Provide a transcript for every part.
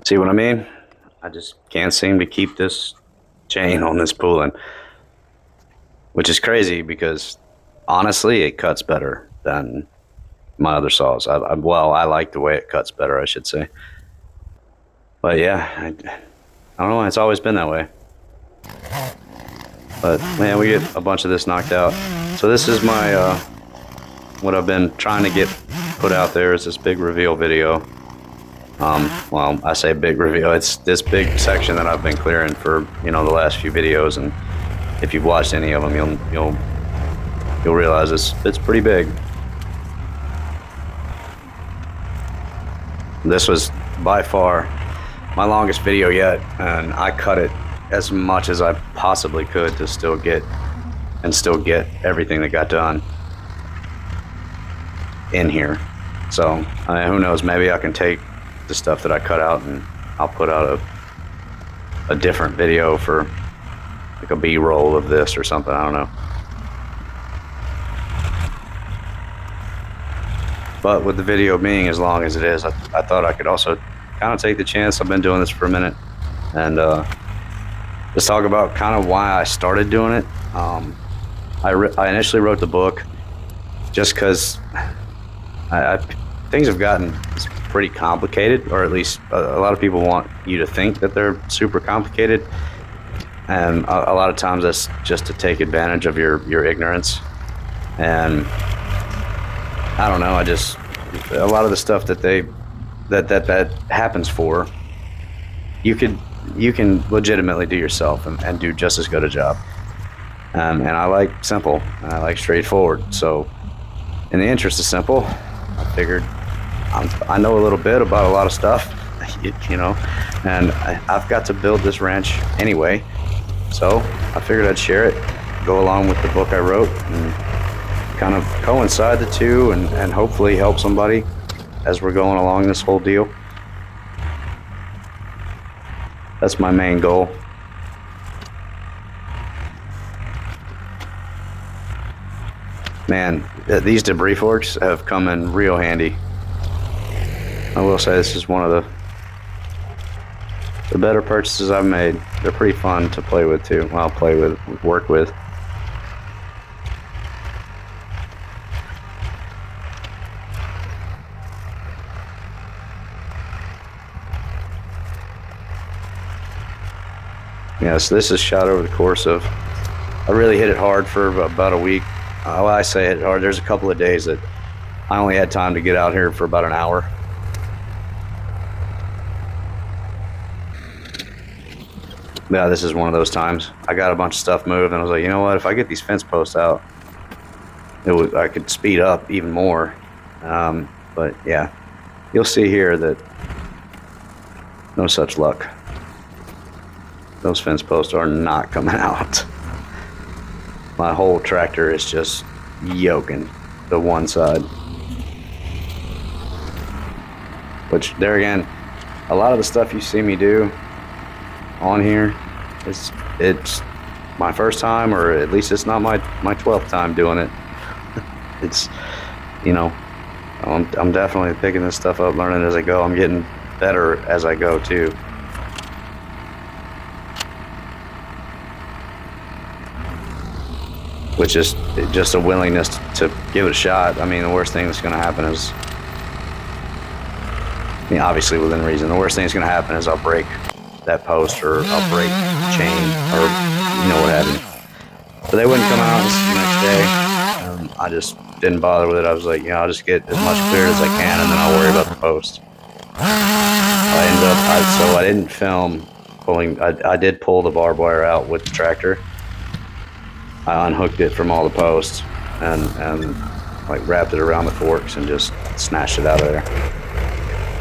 See what I mean? I just can't seem to keep this chain on this pulling, which is crazy because honestly, it cuts better than my other saws. Well, I like the way it cuts better, I should say. But yeah, I don't know. It's always been that way. But man, we get a bunch of this knocked out. So this is my what I've been trying to get put out there is this big reveal video. Well, I say big reveal. It's this big section that I've been clearing for the last few videos, and if you've watched any of them, you'll realize it's pretty big. This was by far my longest video yet, and I cut it as much as I possibly could to still get everything that got done in here. So who knows, maybe I can take the stuff that I cut out and I'll put out a different video for like a B-roll of this or something. I don't know. But with the video being as long as it is, I thought I could also kind of take the chance. I've been doing this for a minute, and let's talk about kind of why I started doing it. I initially wrote the book just because things have gotten pretty complicated, or at least a lot of people want you to think that they're super complicated, and a lot of times that's just to take advantage of your ignorance. And I don't know, a lot of the stuff that happens for, you can legitimately do yourself and do just as good a job. And I like simple, and I like straightforward. So in the interest of simple, I figured I know a little bit about a lot of stuff, and I've got to build this ranch anyway. So I figured I'd share it, go along with the book I wrote, and kind of coincide the two, and hopefully help somebody as we're going along this whole deal. That's my main goal. Man, these debris forks have come in real handy. I will say this is one of the better purchases I've made. They're pretty fun to play with too. Well, work with. Yeah, so this is shot over the course of, I really hit it hard for about a week. Well, I say hit it hard. There's a couple of days that I only had time to get out here for about an hour. Yeah, this is one of those times. I got a bunch of stuff moved, and I was like, you know what? If I get these fence posts out, I could speed up even more. But yeah, you'll see here that no such luck. Those fence posts are not coming out. My whole tractor is just yoking the one side. Which, there again, a lot of the stuff you see me do on here, it's my first time, or at least it's not my 12th time doing it. It's, I'm definitely picking this stuff up, learning as I go. I'm getting better as I go too. Which is just a willingness to give it a shot. I mean, the worst thing that's going to happen is, obviously within reason, the worst thing that's going to happen is I'll break that post, or I'll break the chain, or what have you. But they wouldn't come out the next day. I just didn't bother with it. I was like, I'll just get as much cleared as I can, and then I'll worry about the post. So I didn't film pulling. I did pull the barbed wire out with the tractor. I unhooked it from all the posts and like wrapped it around the forks and just snatched it out of there.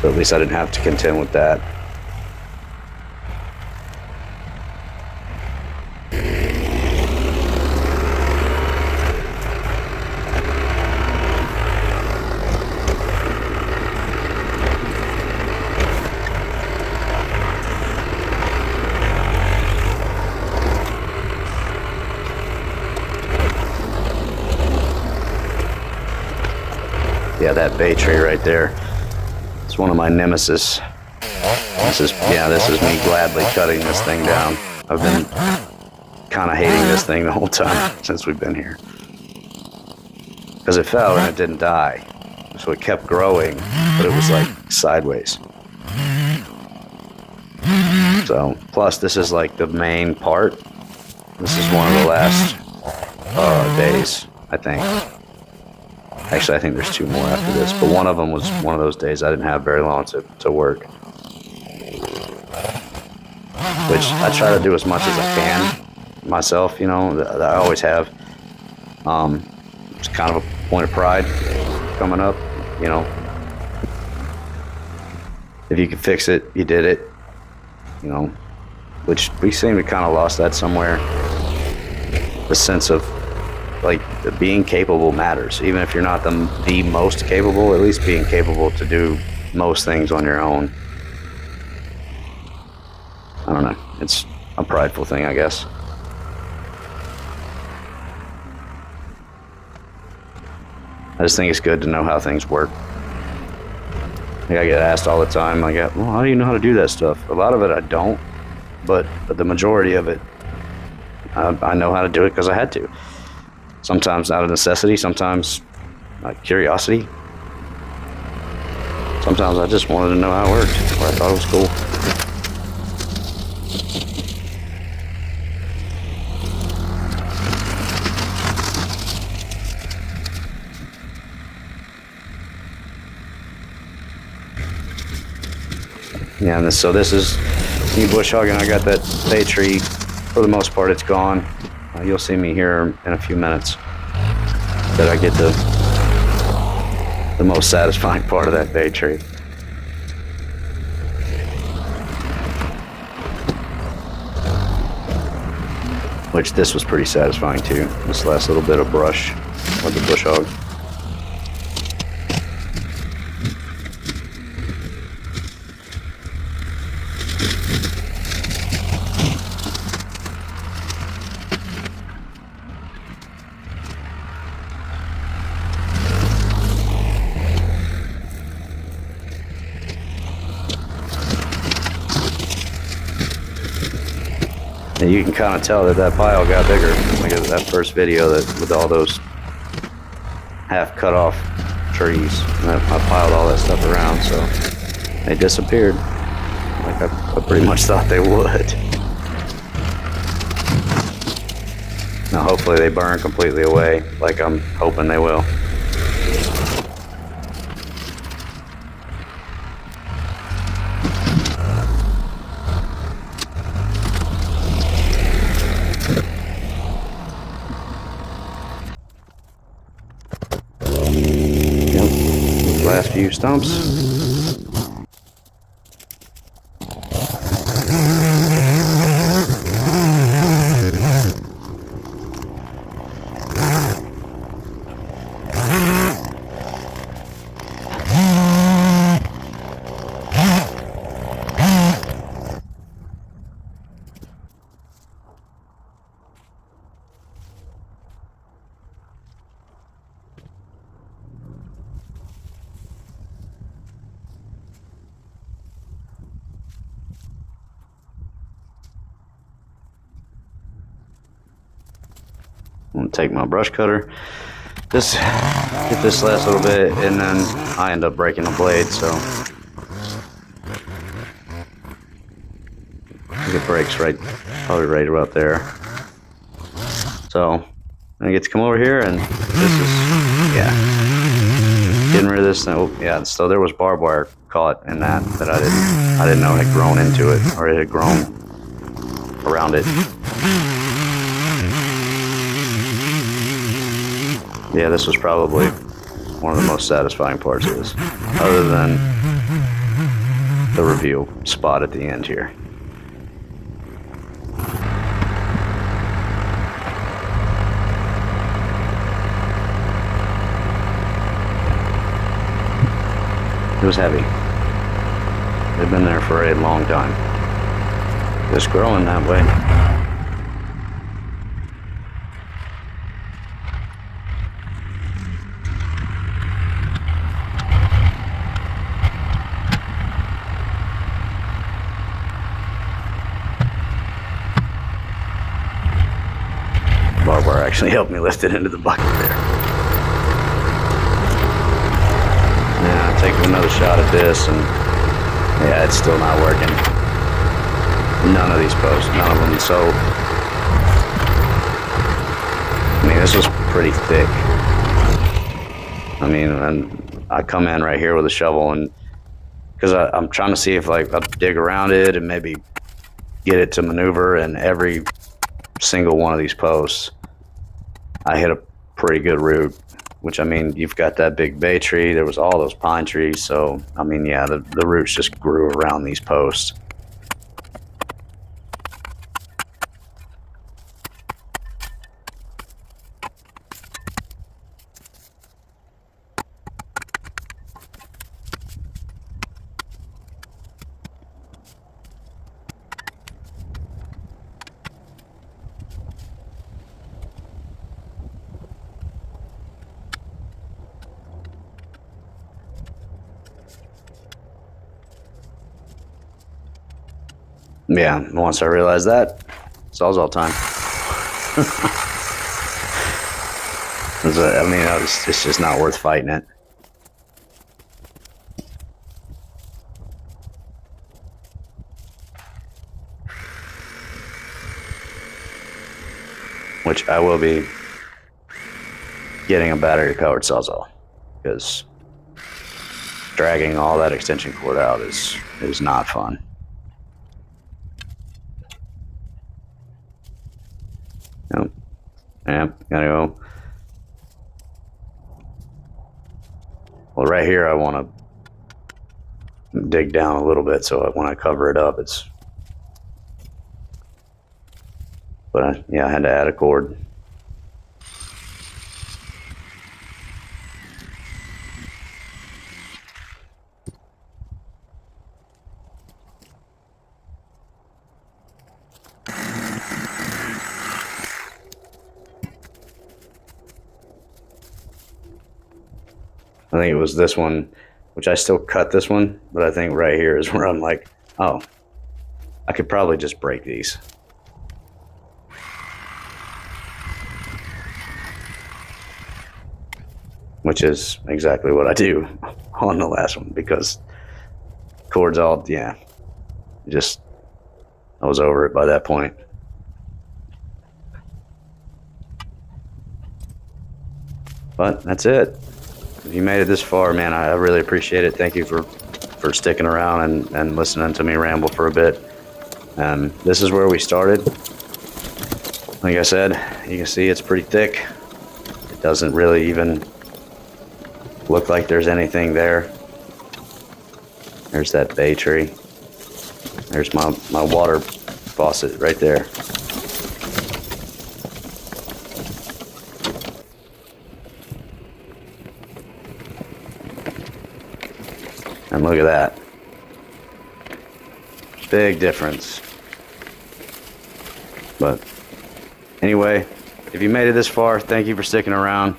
So at least I didn't have to contend with that. Yeah, that bay tree right there. It's one of my nemesis. This is me gladly cutting this thing down. I've been kind of hating this thing the whole time since we've been here. Because it fell and it didn't die. So it kept growing, but it was like sideways. So, plus this is like the main part. This is one of the last days, I think. Actually, I think there's 2 more after this, but one of them was one of those days I didn't have very long to work. Which I try to do as much as I can myself, you know, that I always have. It's kind of a point of pride coming up, you know. If you can fix it, you did it, you know, which we seem to kind of lost that somewhere. The sense of, like, being capable matters. Even if you're not the most capable, at least being capable to do most things on your own. I don't know. It's a prideful thing, I guess. I just think it's good to know how things work. Like, I get asked all the time, like, well, how do you know how to do that stuff? A lot of it I don't, but the majority of it, I know how to do it because I had to. Sometimes out of necessity, sometimes curiosity. Sometimes I just wanted to know how it worked, or I thought it was cool. Yeah, and so this is me bush hogging. I got that bay tree. For the most part, it's gone. You'll see me here in a few minutes that I get the most satisfying part of that bay tree. Which this was pretty satisfying too. This last little bit of brush with the bush hog. And you can kind of tell that pile got bigger. Like that first video that with all those half cut off trees. And I piled all that stuff around, so they disappeared. Like I pretty much thought they would. Now hopefully they burn completely away, like I'm hoping they will. Last few stumps. I'm gonna take my brush cutter, just get this last little bit, and then I end up breaking the blade, so I think it breaks probably right about there. So I get to come over here, and this is, getting rid of this. Oh, yeah, so there was barbed wire caught in that I didn't know had grown into it, or it had grown around it. Yeah, this was probably one of the most satisfying parts of this, other than the reveal spot at the end here. It was heavy. They've been there for a long time. Just growing that way. actually helped me lift it into the bucket there. Now I take another shot at this, and yeah, it's still not working. None of these posts, none of them. So, I mean, this was pretty thick. I mean, and I come in right here with a shovel, and because I'm trying to see if like I'll dig around it and maybe get it to maneuver, and every single one of these posts, I hit a pretty good root, which, I mean, you've got that big bay tree. There was all those pine trees. So, I mean, yeah, the roots just grew around these posts. Yeah, once I realized that, Sawzall time. I mean, it's just not worth fighting it. Which I will be getting a battery-powered Sawzall, because dragging all that extension cord out is not fun. Yep. Yep, gotta go. Well, right here I want to dig down a little bit, so when I cover it up, it's... But yeah, I had to add a cord. I think it was this one, which I still cut this one, but I think right here is where I'm like, oh, I could probably just break these. Which is exactly what I do on the last one, because cords all, yeah, just, I was over it by that point. But that's it. If you made it this far, man, I really appreciate it. Thank you for sticking around and listening to me ramble for a bit. This is where we started. Like I said, you can see it's pretty thick. It doesn't really even look like there's anything there. There's that bay tree. There's my water faucet right there. And look at that. Big difference. But anyway, if you made it this far, thank you for sticking around.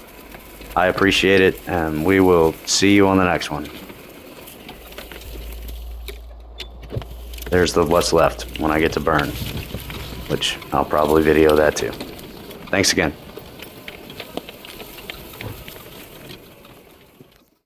I appreciate it, and we will see you on the next one. There's the what's left when I get to burn, which I'll probably video that too. Thanks again.